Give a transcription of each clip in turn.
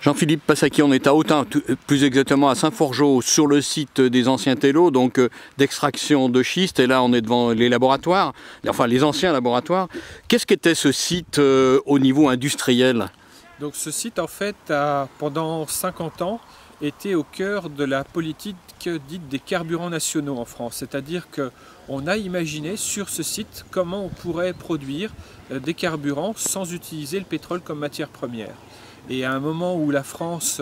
Jean-Philippe Passaki, on est à Autun, plus exactement à Saint-Forgeau, sur le site des anciens Tello, donc d'extraction de schiste. Et là, on est devant les laboratoires, enfin les anciens laboratoires. Qu'est-ce qu'était ce site au niveau industriel? Donc ce site, en fait, a pendant 50 ans été au cœur de la politique dite des carburants nationaux en France. C'est-à-dire qu'on a imaginé sur ce site comment on pourrait produire des carburants sans utiliser le pétrole comme matière première. Et à un moment où la France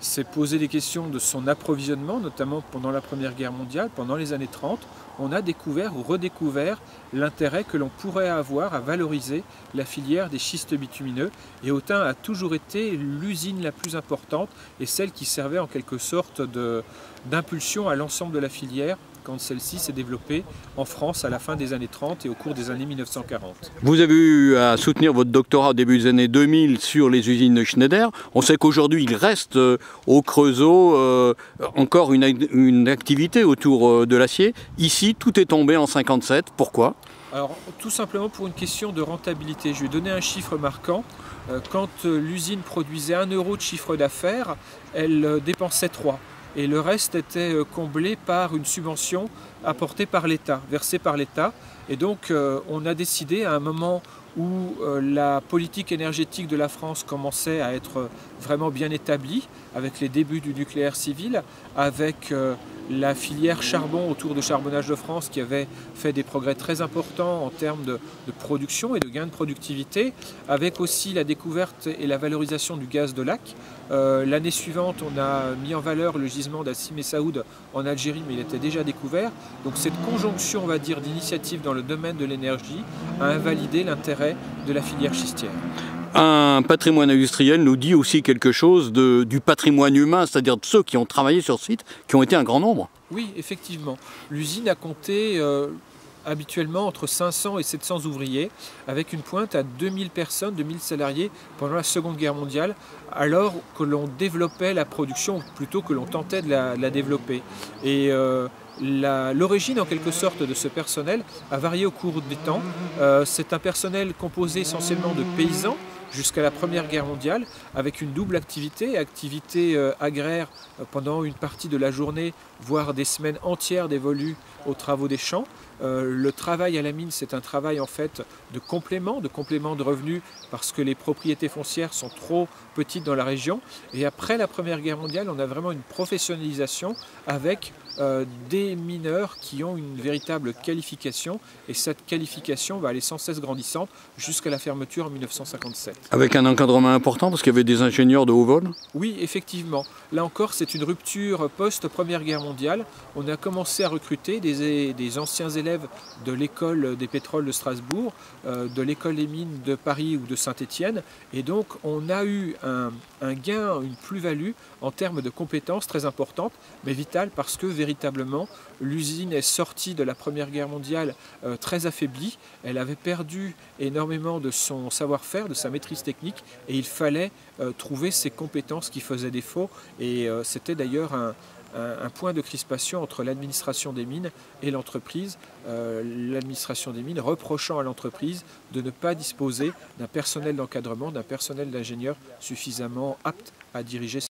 s'est posé des questions de son approvisionnement, notamment pendant la Première Guerre mondiale, pendant les années 30, on a découvert ou redécouvert l'intérêt que l'on pourrait avoir à valoriser la filière des schistes bitumineux. Et Autun a toujours été l'usine la plus importante et celle qui servait en quelque sorte d'impulsion à l'ensemble de la filière quand celle-ci s'est développée en France à la fin des années 30 et au cours des années 1940. Vous avez eu à soutenir votre doctorat au début des années 2000 sur les usines Schneider. On sait qu'aujourd'hui, il reste au Creusot encore une activité autour de l'acier. Ici, tout est tombé en 57. Pourquoi ? Alors, tout simplement pour une question de rentabilité. Je vais donner un chiffre marquant. Quand l'usine produisait 1 euro de chiffre d'affaires, elle dépensait 3. Et le reste était comblé par une subvention apportée par l'État, versée par l'État. Et donc on a décidé à un moment où la politique énergétique de la France commençait à être vraiment bien établie, avec les débuts du nucléaire civil, avec la filière charbon autour de Charbonnage de France qui avait fait des progrès très importants en termes de production et de gains de productivité, avec aussi la découverte et la valorisation du gaz de lac. L'année suivante, on a mis en valeur le gisement d'Assim et Saoud en Algérie, mais il était déjà découvert. Donc cette conjonction, on va dire, d'initiatives dans le domaine de l'énergie a invalidé l'intérêt de la filière schistière. Un patrimoine industriel nous dit aussi quelque chose du patrimoine humain, c'est-à-dire de ceux qui ont travaillé sur ce site, qui ont été un grand nombre. Oui, effectivement. L'usine a compté habituellement entre 500 et 700 ouvriers, avec une pointe à 2000 personnes, 2000 salariés pendant la Seconde Guerre mondiale, alors que l'on développait la production, ou plutôt que l'on tentait de la développer. Et l'origine en quelque sorte de ce personnel a varié au cours des temps. C'est un personnel composé essentiellement de paysans, jusqu'à la Première Guerre mondiale, avec une double activité agraire pendant une partie de la journée, voire des semaines entières dévolues aux travaux des champs. Le travail à la mine, c'est un travail en fait de complément de revenus, parce que les propriétés foncières sont trop petites dans la région. Et après la Première Guerre mondiale, on a vraiment une professionnalisation avec des mineurs qui ont une véritable qualification, et cette qualification va aller sans cesse grandissante jusqu'à la fermeture en 1957. Avec un encadrement important, parce qu'il y avait des ingénieurs de haut vol? Oui, effectivement. Là encore, c'est une rupture post-Première Guerre mondiale. On a commencé à recruter des anciens élèves de l'école des pétroles de Strasbourg, de l'école des mines de Paris ou de Saint-Étienne, et donc on a eu un gain, une plus-value en termes de compétences très importantes, mais vitales, parce que véritablement l'usine est sortie de la Première Guerre mondiale très affaiblie. Elle avait perdu énormément de son savoir-faire, de sa maîtrise technique, et il fallait trouver ces compétences qui faisaient défaut. Et c'était d'ailleurs un point de crispation entre l'administration des mines et l'entreprise. L'administration des mines reprochant à l'entreprise de ne pas disposer d'un personnel d'encadrement, d'un personnel d'ingénieurs suffisamment apte à diriger